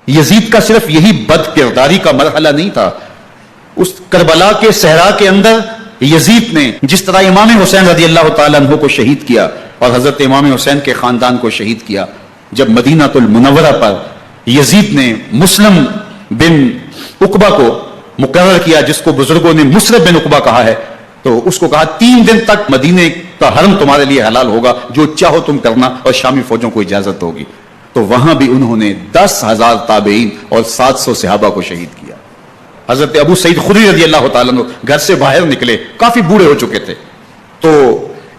یزید کا صرف یہی بد کرداری کا مرحلہ نہیں تھا، اس کربلا کے صحرا کے اندر یزید نے جس طرح امام حسین رضی اللہ تعالیٰ عنہ کو شہید کیا اور حضرت امام حسین کے خاندان کو شہید کیا، جب مدینہ المنورہ پر یزید نے مسلم بن عقبہ کو مقرر کیا، جس کو بزرگوں نے مصرف بن عقبہ کہا ہے، تو اس کو کہا 3 دن تک مدینے کا حرم تمہارے لیے حلال ہوگا، جو چاہو تم کرنا، اور شامی فوجوں کو اجازت ہوگی۔ تو وہاں بھی انہوں نے 10,000 تابعین اور 700 صحابہ کو شہید کیا۔ حضرت ابو سعید خدری رضی اللہ تعالیٰ عنہ گھر سے باہر نکلے، کافی بوڑھے ہو چکے تھے، تو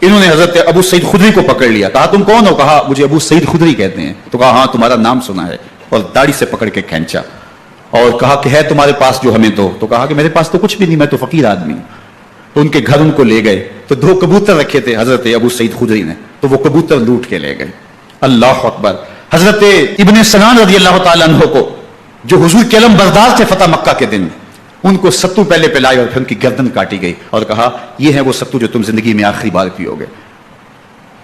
انہوں نے حضرت ابو سعید خدری کو پکڑ لیا، کہا تم کون ہو؟ کہا مجھے ابو سعید خدری کہتے ہیں۔ تو کہا ہاں تمہارا نام سنا ہے، اور داڑھی سے پکڑ کے کھینچا اور کہا کہ ہے تمہارے پاس جو ہمیں دو؟ تو کہا کہ میرے پاس تو کچھ بھی نہیں، میں تو فقیر آدمی ہوں۔ تو ان کے گھر ان کو لے گئے، تو 2 کبوتر رکھے تھے حضرت ابو سعید خدری نے، تو وہ کبوتر لوٹ کے لے گئے۔ اللہ اکبر۔ حضرت ابن سنان رضی اللہ تعالیٰ عنہ کو، جو حضور کے علم بردار تھے فتح مکہ کے دن، ان کو ستو پہلے پلائے اور پھر ان کی گردن کاٹی گئی اور کہا یہ ہے وہ ستو جو تم زندگی میں آخری بار پیو گے۔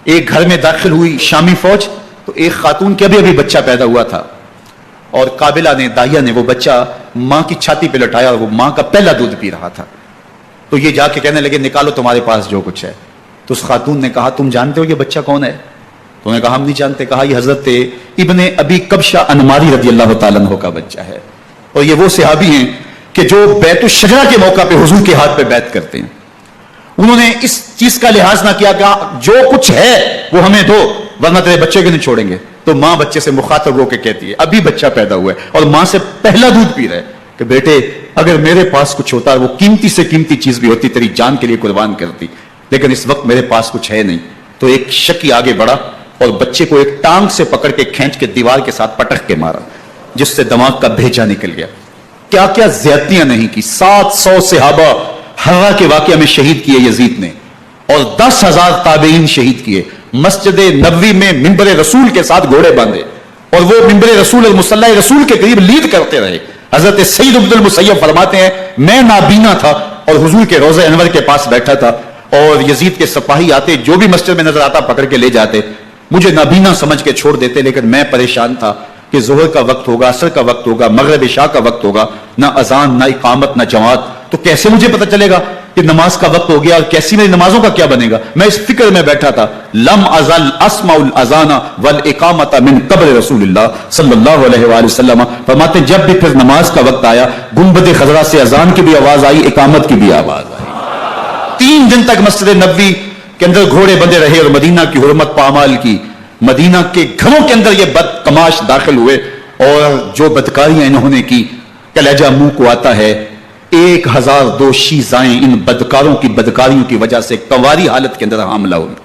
ایک گھر میں داخل ہوئی شامی فوج، تو ایک خاتون کے ابھی بچہ پیدا ہوا تھا، اور قابلہ نے، داہیہ نے وہ بچہ ماں کی چھاتی پہ لٹایا، اور وہ ماں کا پہلا دودھ پی رہا تھا۔ تو یہ جا کے کہنے لگے نکالو تمہارے پاس جو کچھ ہے۔ تو اس خاتون نے کہا تم جانتے ہو یہ بچہ کون ہے؟ تو انہوں نے کہا ہم نہیں جانتے۔ کہا یہ حضرت ابن ابی کبشہ انماری رضی اللہ تعالیٰ عنہ کا بچہ ہے، اور یہ وہ صحابی ہیں کہ جو بیت الشجرہ کے موقع پہ حضور کے ہاتھ پہ بیعت کرتے ہیں۔ انہوں نے اس چیز کا لحاظ نہ کیا کہ جو کچھ ہے وہ ہمیں دو، ورنہ تیرے بچے کو نہیں چھوڑیں گے۔ تو ماں بچے سے مخاطب ہو کے کہتی ہے، ابھی بچہ پیدا ہوا ہے اور ماں سے پہلا دودھ پی رہا ہے، کہ بیٹے اگر میرے پاس کچھ ہوتا، وہ قیمتی سے قیمتی چیز بھی ہوتی، تیری جان کے لیے قربان کرتی، لیکن اس وقت میرے پاس کچھ ہے نہیں۔ تو ایک شکی آگے بڑھا اور بچے کو ایک ٹانگ سے پکڑ کے کھینچ کے دیوار کے ساتھ پٹک کے مارا، جس سے دماغ کا بھیجا نکل گیا۔ کیا کیا زیادتیاں نہیں کی۔ 700 صحابہ حرہ کے واقعہ میں شہید کیے یزید نے، اور 10,000 تابعین شہید کیے۔ مسجد نبوی میں منبر رسول کے ساتھ گھوڑے باندھے، اور وہ منبر رسول اور مصلی رسول کے قریب لیڈ کرتے رہے۔ حضرت سعید بن المسیب فرماتے ہیں میں نابینا تھا اور حضور کے روضہ انور کے پاس بیٹھا تھا، اور یزید کے سپاہی آتے، جو بھی مسجد میں نظر آتا پکڑ کے لے جاتے، مجھے نابینا سمجھ کے چھوڑ دیتے، لیکن میں پریشان تھا کہ ظہر کا وقت ہوگا، عصر کا وقت ہوگا، مغرب عشاء کا وقت ہوگا، نہ اذان نہ اقامت نہ جماعت، تو کیسے مجھے پتہ چلے گا کہ نماز کا وقت ہو گیا، اور کیسی میری نمازوں کا کیا بنے گا؟ میں اس فکر میں بیٹھا تھا۔ لم ازل اسمع الاذان والاقامت من قبر رسول اللہ صلی اللہ علیہ وآلہ وسلم۔ فرماتے جب بھی پھر نماز کا وقت آیا، گنبد خضرا سے اذان کی بھی آواز آئی، اقامت کی بھی آواز آئی۔ 3 دن تک مسجد نبوی کے اندر گھوڑے بندے رہے اور مدینہ کی حرمت پامال کی۔ مدینہ کے گھروں کے اندر یہ بد کماش داخل ہوئے، اور جو بدکاریاں انہوں نے کی، کلیجہ منہ کو آتا ہے۔ 1002 شیزائیں ان بدکاروں کی بدکاریوں کی وجہ سے کنواری حالت کے اندر حاملہ ہوئی۔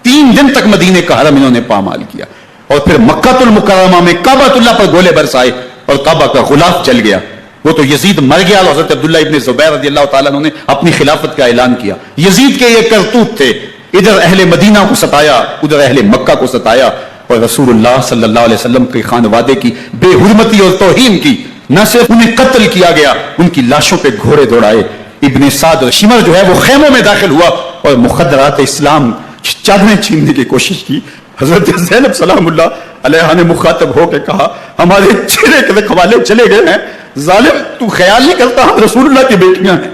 3 دن تک مدینے کا حرم انہوں نے پامال کیا، اور پھر مکہ المکرمہ میں کعبۃ اللہ پر گولے برسائے اور کعبہ کا غلاف جل گیا۔ وہ تو یزید مر گیا، اور حضرت عبداللہ ابن زبیر رضی اللہ تعالیٰ عنہ نے اپنی خلافت کا اعلان کیا۔ یزید کے یہ کرتوت تھے، ادھر اہل مدینہ کو ستایا، ادھر اہل مکہ کو ستایا، اور رسول اللہ صلی اللہ علیہ وسلم کے خانوادے کی بے حرمتی اور توہین کی۔ نہ صرف انہیں قتل کیا گیا، ان کی لاشوں پہ گھوڑے دوڑائے۔ ابن سعد شمر جو ہے وہ خیموں میں داخل ہوا اور مخدرات اسلام چادریں چھیننے کی کوشش کی۔ حضرت زینب سلام اللہ علیہ نے مخاطب ہو کے کہا ہمارے چہرے کے رکھوالے چلے گئے ہیں، ظالم تو خیال نہیں کرتا ہم رسول اللہ کی بیٹیاں ہیں۔